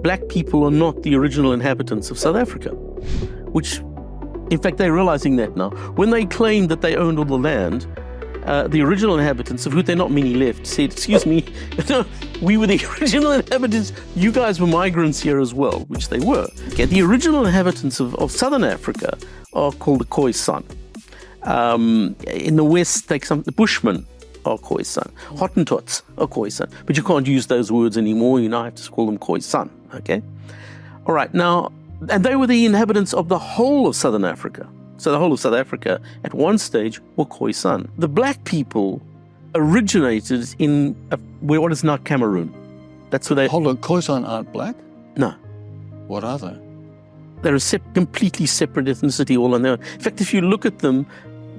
black people are not the original inhabitants of South Africa, which, in fact, they're realizing that now. When they claimed that they owned all the land, the original inhabitants, of whom there are not many left, said, excuse me, no, we were the original inhabitants. You guys were migrants here as well, which they were. Okay, the original inhabitants of Southern Africa are called the Khoisan. In the West, the Bushmen are Khoisan. Hottentots are Khoisan. But you can't use those words anymore. You now have to call them Khoisan, okay? All right, now, and they were the inhabitants of the whole of Southern Africa. So the whole of South Africa, at one stage, were Khoisan. The black people originated in what is now Cameroon. That's where they... Hold on, Khoisan aren't black? No. What are they? They're a completely separate ethnicity all on their own. In fact, if you look at them,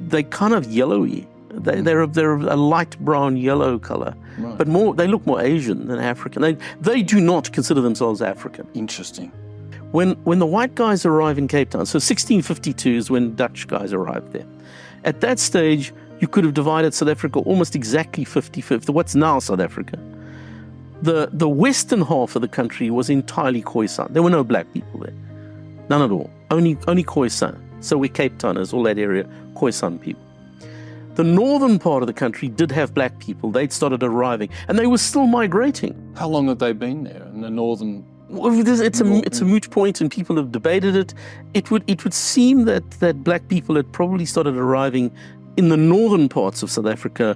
they're kind of yellowy. They're a light brown yellow color, right. But they look more Asian than African. They do not consider themselves African. Interesting. When the white guys arrive in Cape Town, so 1652 is when Dutch guys arrived there. At that stage, you could have divided South Africa almost exactly 50-50, what's now South Africa. The western half of the country was entirely Khoisan. There were no black people there. None at all. Only Khoisan. So we're Cape Towners, all that area, Khoisan people. The northern part of the country did have black people. They'd started arriving, and they were still migrating. How long have they been there in the northern? Well, it's a moot point, and people have debated it. It would seem that black people had probably started arriving in the northern parts of South Africa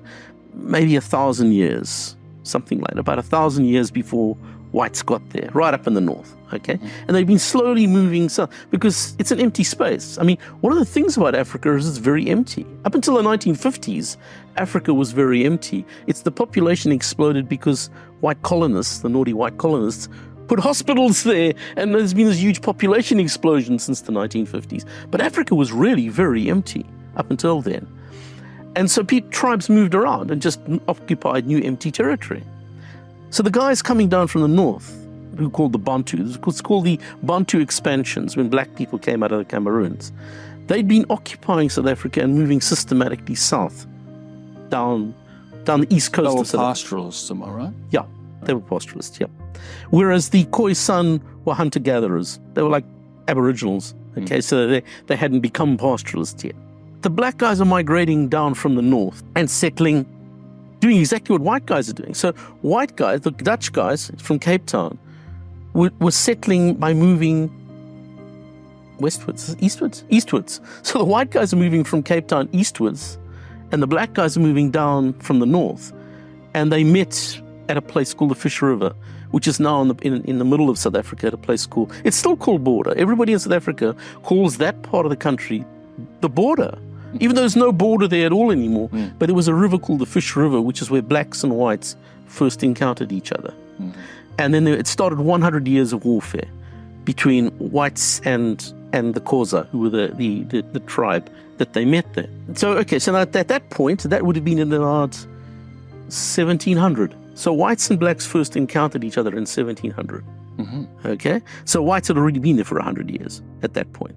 maybe 1,000 years, something like that, about 1,000 years before whites got there, right up in the north, okay? And they've been slowly moving south because it's an empty space. I mean, one of the things about Africa is it's very empty. Up until the 1950s, Africa was very empty. It's the population exploded because white colonists, the naughty white colonists, put hospitals there, and there's been this huge population explosion since the 1950s. But Africa was really very empty up until then. And so tribes moved around and just occupied new empty territory. So the guys coming down from the north, who called the Bantu, it's called the Bantu expansions, when black people came out of the Cameroons, they'd been occupying South Africa and moving systematically south, down the east coast of South Africa. They were pastoralists, am I right? Yeah, they were pastoralists, yeah. Whereas the Khoisan were hunter-gatherers. They were like aboriginals, okay? So they hadn't become pastoralists yet. The black guys are migrating down from the north and settling, doing exactly what white guys are doing. So white guys, the Dutch guys from Cape Town, were settling by moving westwards, eastwards. So the white guys are moving from Cape Town eastwards, and the black guys are moving down from the north. And they met at a place called the Fish River, which is now in the middle of South Africa, at a place called, it's still called Border. Everybody in South Africa calls that part of the country the border, even though there's no border there at all anymore. But there was a river called the Fish River, which is where blacks and whites first encountered each other. And then it started 100 years of warfare between whites and the Xhosa, who were the tribe that they met there. So, okay, so at that point, that would have been in about 1700. So whites and blacks first encountered each other in 1700. Okay? So whites had already been there for 100 years at that point.